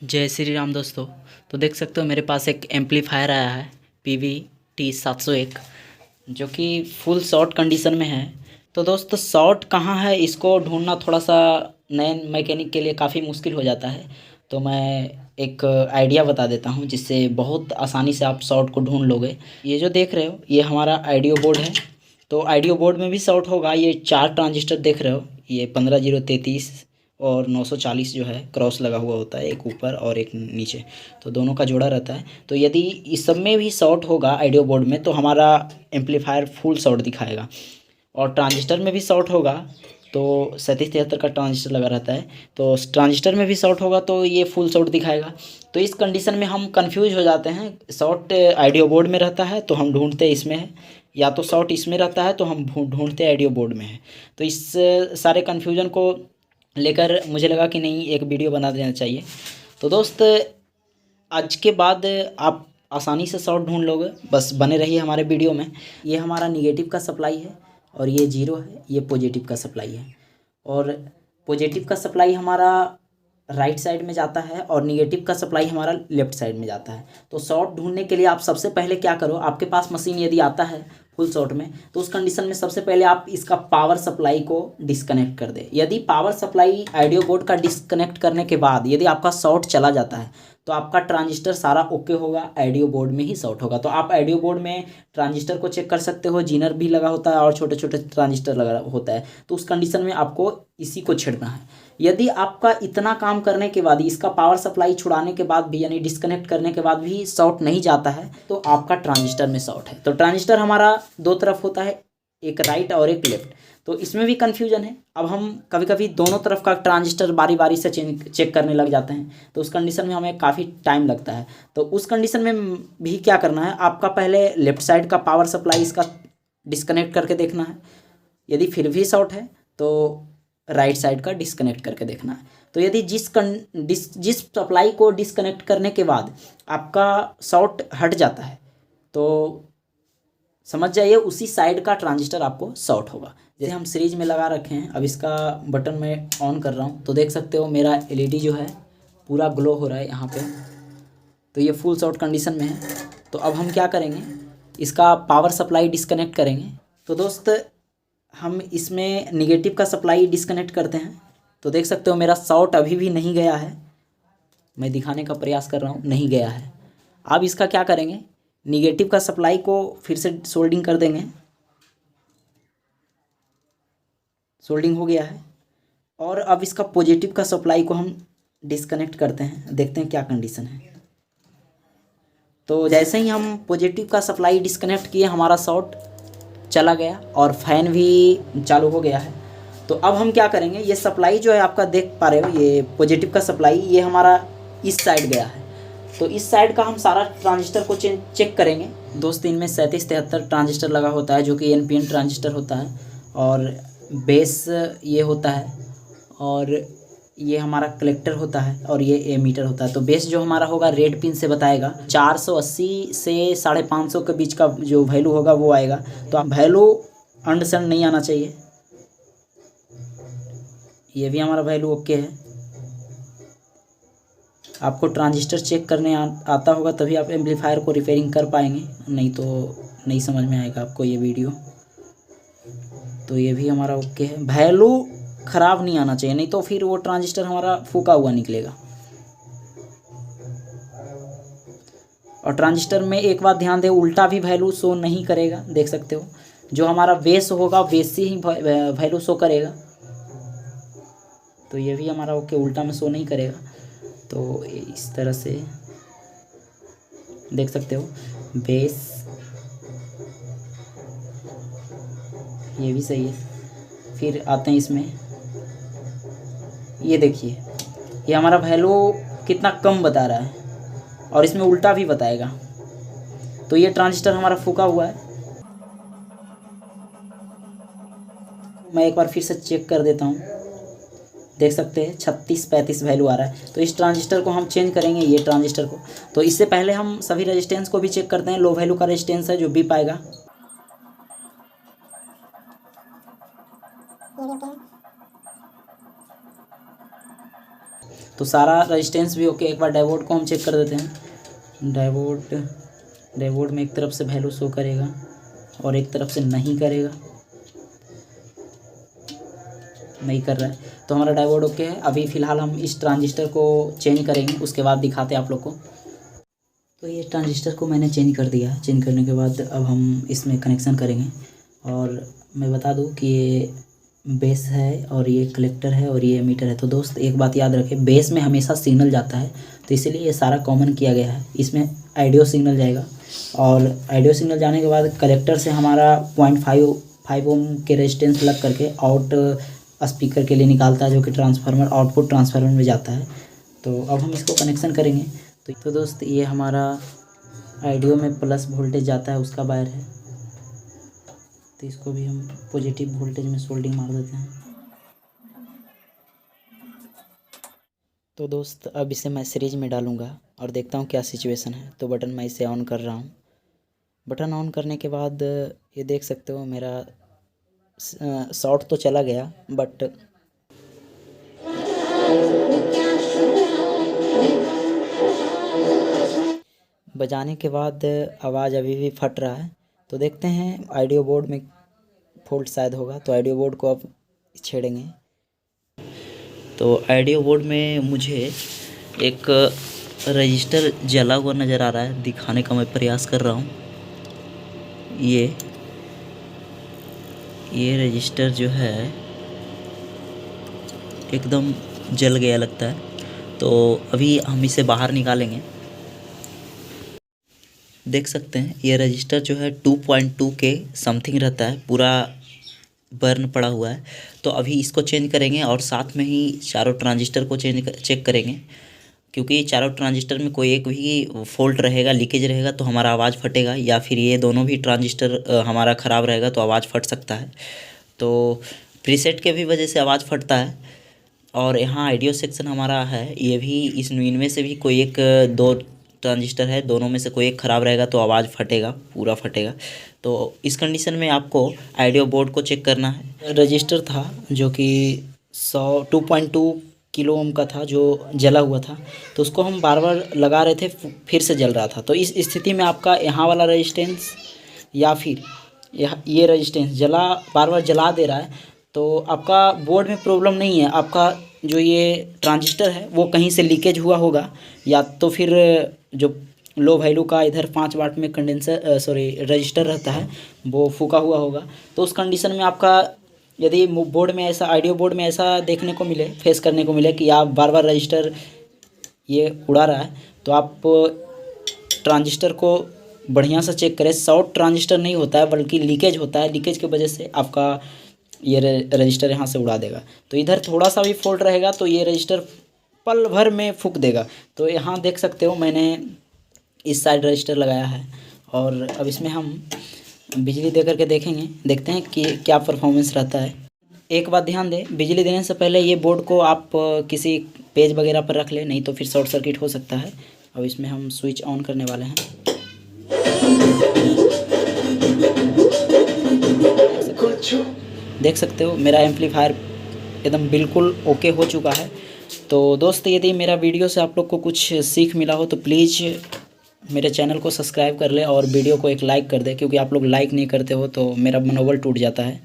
जय श्री राम दोस्तों। तो देख सकते हो मेरे पास एक एम्पलीफायर आया है PVT 701 जो कि फुल शॉर्ट कंडीशन में है। तो दोस्तों शॉर्ट कहाँ है इसको ढूंढना थोड़ा सा नए मैकेनिक के लिए काफ़ी मुश्किल हो जाता है। तो मैं एक आइडिया बता देता हूँ जिससे बहुत आसानी से आप शॉर्ट को ढूंढ लोगे। ये जो देख रहे हो ये हमारा आइडियो बोर्ड है। तो आइडियो बोर्ड में भी शॉर्ट होगा। ये 4 ट्रांजिस्टर देख रहे हो, ये 15033 और 940 जो है क्रॉस लगा हुआ होता है, एक ऊपर और एक नीचे, तो दोनों का जोड़ा रहता है। तो यदि इस सब में भी शॉर्ट होगा आइडियो बोर्ड में तो हमारा एम्पलीफायर फुल शॉर्ट दिखाएगा। और ट्रांजिस्टर में भी शॉर्ट होगा तो 3773 का ट्रांजिस्टर लगा रहता है, तो ट्रांजिस्टर में भी शॉर्ट होगा तो ये फुल शॉर्ट दिखाएगा। तो इस कंडीशन में हम कंफ्यूज हो जाते हैं। शॉर्ट आइडियो बोर्ड में रहता है तो हम ढूंढते इसमें है, या तो शॉर्ट इसमें रहता है तो हम ढूंढते आइडियो बोर्ड में है। तो इस सारे कन्फ्यूजन को लेकर मुझे लगा कि नहीं, एक वीडियो बना देना चाहिए। तो दोस्त आज के बाद आप आसानी से शॉर्ट ढूंढ लोगे, बस बने रहिए हमारे वीडियो में। ये हमारा निगेटिव का सप्लाई है और ये जीरो है, ये पॉजिटिव का सप्लाई है। और पॉजिटिव का सप्लाई हमारा राइट साइड में जाता है और निगेटिव का सप्लाई हमारा लेफ्ट साइड में जाता है। तो शॉर्ट ढूंढने के लिए आप सबसे पहले क्या करो, आपके पास मशीन यदि आता है फुल शॉर्ट में तो उस कंडीशन में सबसे पहले आप इसका पावर सप्लाई को डिस्कनेक्ट कर दे। यदि पावर सप्लाई आइडियो बोर्ड का डिस्कनेक्ट करने के बाद यदि आपका शॉर्ट चला जाता है तो आपका ट्रांजिस्टर सारा ओके होगा, आइडियो बोर्ड में ही शॉर्ट होगा। तो आप आइडियो बोर्ड में ट्रांजिस्टर को चेक कर सकते हो, जीनर भी लगा होता है और छोटे छोटे ट्रांजिस्टर लगा होता है। तो उस कंडीशन में आपको इसी को छेड़ना है। यदि आपका इतना काम करने के बाद, इसका पावर सप्लाई छुड़ाने के बाद भी, यानी डिस्कनेक्ट करने के बाद भी शॉर्ट नहीं जाता है तो आपका ट्रांजिस्टर में शॉर्ट है। तो ट्रांजिस्टर हमारा दो तरफ होता है, एक राइट और एक लेफ्ट। तो इसमें भी कन्फ्यूजन है। अब हम कभी कभी दोनों तरफ का ट्रांजिस्टर बारी बारी से चेक करने लग जाते हैं, तो उस कंडीशन में हमें काफ़ी टाइम लगता है। तो उस कंडीशन में भी क्या करना है, आपका पहले लेफ्ट साइड का पावर सप्लाई इसका डिस्कनेक्ट करके देखना है। यदि फिर भी शॉर्ट है तो राइट साइड का डिस्कनेक्ट करके देखना है। तो यदि जिस सप्लाई को डिस्कनेक्ट करने के बाद आपका शॉर्ट हट जाता है तो समझ जाइए उसी साइड का ट्रांजिस्टर आपको शॉर्ट होगा। जैसे हम सीरीज में लगा रखे हैं, अब इसका बटन मैं ऑन कर रहा हूँ तो देख सकते हो मेरा एलईडी जो है पूरा ग्लो हो रहा है यहाँ पे। तो ये फुल शॉर्ट कंडीशन में है। तो अब हम क्या करेंगे, इसका पावर सप्लाई डिस्कनेक्ट करेंगे। तो दोस्त हम इसमें निगेटिव का सप्लाई डिस्कनेक्ट करते हैं। तो देख सकते हो मेरा शॉर्ट अभी भी नहीं गया है, मैं दिखाने का प्रयास कर रहा हूँ, नहीं गया है। अब इसका क्या करेंगे, निगेटिव का सप्लाई को फिर से सोल्डिंग कर देंगे। सोल्डिंग हो गया है। और अब इसका पॉजिटिव का सप्लाई को हम डिस्कनेक्ट करते हैं, देखते हैं क्या कंडीशन है। तो जैसे ही हम पॉजिटिव का सप्लाई डिस्कनेक्ट किए हमारा शॉर्ट चला गया और फैन भी चालू हो गया है। तो अब हम क्या करेंगे, ये सप्लाई जो है आपका देख पा रहे हो, ये पॉजिटिव का सप्लाई ये हमारा इस साइड गया है। तो इस साइड का हम सारा ट्रांजिस्टर को चेक करेंगे। दोस्त इनमें 3773 ट्रांजिस्टर लगा होता है जो कि एनपीएन ट्रांजिस्टर होता है, और बेस ये होता है, और ये हमारा कलेक्टर होता है, और ये एमीटर होता है। तो बेस जो हमारा होगा रेड पिन से बताएगा, 480 से 550 के बीच का जो वैल्यू होगा वो आएगा। तो वैल्यू अंडसंड नहीं आना चाहिए। ये भी हमारा वैल्यू ओके है। आपको ट्रांजिस्टर चेक करने आता होगा तभी आप एम्पलीफायर को रिपेयरिंग कर पाएंगे, नहीं तो नहीं समझ में आएगा आपको ये वीडियो। तो ये भी हमारा ओके है, वैल्यू ख़राब नहीं आना चाहिए, नहीं तो फिर वो ट्रांजिस्टर हमारा फूका हुआ निकलेगा। और ट्रांजिस्टर में एक बात ध्यान दें, उल्टा भी वैल्यू शो नहीं करेगा, देख सकते हो। जो हमारा बेस होगा बेस से ही वैल्यू शो करेगा। तो ये भी हमारा ओके, उल्टा में शो नहीं करेगा। तो इस तरह से देख सकते हो बेस, ये भी सही है। फिर आते हैं इसमें, ये देखिए ये हमारा वैल्यू कितना कम बता रहा है और इसमें उल्टा भी बताएगा। तो ये ट्रांजिस्टर हमारा फूका हुआ है। मैं एक बार फिर से चेक कर देता हूँ, देख सकते हैं 3635 वैल्यू आ रहा है। तो इस ट्रांजिस्टर को हम चेंज करेंगे, ये ट्रांजिस्टर को। तो इससे पहले हम सभी रेजिस्टेंस को भी चेक करते हैं। लो वैल्यू का रेजिस्टेंस है जो भी पाएगा, तो सारा रेजिस्टेंस भी ओके। एक बार डायोड को हम चेक कर देते हैं। डायोड में एक तरफ से वैल्यू शो करेगा और एक तरफ से नहीं करेगा, नहीं कर रहा है। तो हमारा डायोड ओके है। अभी फ़िलहाल हम इस ट्रांजिस्टर को चेंज करेंगे, उसके बाद दिखाते हैं आप लोग को। तो ये ट्रांजिस्टर को मैंने चेंज कर दिया है। चेंज करने के बाद अब हम इसमें कनेक्शन करेंगे। और मैं बता दूं कि ये बेस है और ये कलेक्टर है और ये एमीटर है। तो दोस्त एक बात याद रखें, बेस में हमेशा सिग्नल जाता है, तो इसीलिए ये सारा कॉमन किया गया है। इसमें आइडियो सिग्नल जाएगा और आइडियो सिग्नल जाने के बाद कलेक्टर से हमारा 0.5 ओम के रेजिस्टेंस लग करके आउट स्पीकर के लिए निकालता है, जो कि ट्रांसफार्मर आउटपुट ट्रांसफार्मर में जाता है। तो अब हम इसको कनेक्शन करेंगे। तो दोस्त ये हमारा आइडियो में प्लस वोल्टेज जाता है, उसका वायर है। तो इसको भी हम पॉजिटिव वोल्टेज में सोल्डिंग मार देते हैं। तो दोस्त अब इसे मैं सीरीज में डालूंगा और देखता हूँ क्या सिचुएशन है। तो बटन मैं इसे ऑन कर रहा हूँ। बटन ऑन करने के बाद ये देख सकते हो मेरा शॉर्ट तो चला गया, बट बजाने के बाद आवाज़ अभी भी फट रहा है। तो देखते हैं ऑडियो बोर्ड में फॉल्ट शायद होगा, तो ऑडियो बोर्ड को अब छेड़ेंगे। तो ऑडियो बोर्ड में मुझे एक रजिस्टर जला हुआ नज़र आ रहा है, दिखाने का मैं प्रयास कर रहा हूँ। ये रजिस्टर जो है एकदम जल गया लगता है। तो अभी हम इसे बाहर निकालेंगे। देख सकते हैं ये रजिस्टर जो है 2.2 के समथिंग रहता है, पूरा बर्न पड़ा हुआ है। तो अभी इसको चेंज करेंगे और साथ में ही चारों ट्रांजिस्टर को चेक करेंगे, क्योंकि चारों ट्रांजिस्टर में कोई एक भी फॉल्ट रहेगा, लीकेज रहेगा तो हमारा आवाज़ फटेगा, या फिर ये दोनों भी ट्रांजिस्टर हमारा ख़राब रहेगा तो आवाज़ फट सकता है। तो प्रीसेट के भी वजह से आवाज़ फटता है। और यहाँ आइडियो सेक्शन हमारा है, ये भी इनमें से भी कोई एक दो ट्रांजिस्टर है, दोनों में से कोई एक ख़राब रहेगा तो आवाज़ फटेगा, पूरा फटेगा। तो इस कंडीशन में आपको आइडियो बोर्ड को चेक करना है। रजिस्टर था जो कि 2.2 किलो ओम का था, जो जला हुआ था। तो उसको हम बार बार लगा रहे थे, फिर से जल रहा था। तो इस स्थिति में आपका यहाँ वाला रेजिस्टेंस या फिर ये रेजिस्टेंस बार बार जला दे रहा है, तो आपका बोर्ड में प्रॉब्लम नहीं है। आपका जो ये ट्रांजिस्टर है वो कहीं से लीकेज हुआ होगा, या तो फिर जो लो वैल्यू का इधर 5 वाट में रजिस्टर रहता है वो फूका हुआ होगा। तो उस कंडीशन में आपका यदि बोर्ड में ऐसा ऑडियो बोर्ड में ऐसा देखने को मिले, फेस करने को मिले कि आप बार बार रजिस्टर ये उड़ा रहा है, तो आप ट्रांजिस्टर को बढ़िया से चेक करें। शॉर्ट ट्रांजिस्टर नहीं होता है, बल्कि लीकेज होता है। लीकेज की वजह से आपका ये रजिस्टर यहाँ से उड़ा देगा। तो इधर थोड़ा सा भी फॉल्ट रहेगा तो ये रजिस्टर पल भर में फूक देगा। तो यहाँ देख सकते हो मैंने इस साइड रजिस्टर लगाया है, और अब इसमें हम बिजली दे करके देखते हैं कि क्या परफॉर्मेंस रहता है। एक बात ध्यान दें, बिजली देने से पहले ये बोर्ड को आप किसी पेज वगैरह पर रख लें, नहीं तो फिर शॉर्ट सर्किट हो सकता है। अब इसमें हम स्विच ऑन करने वाले हैं। देख सकते हो मेरा एम्पलीफायर एकदम बिल्कुल ओके हो चुका है। तो दोस्त यदि मेरा वीडियो से आप लोग को कुछ सीख मिला हो तो प्लीज़ मेरे चैनल को सब्सक्राइब कर ले और वीडियो को एक लाइक कर दे, क्योंकि आप लोग लाइक नहीं करते हो तो मेरा मनोबल टूट जाता है।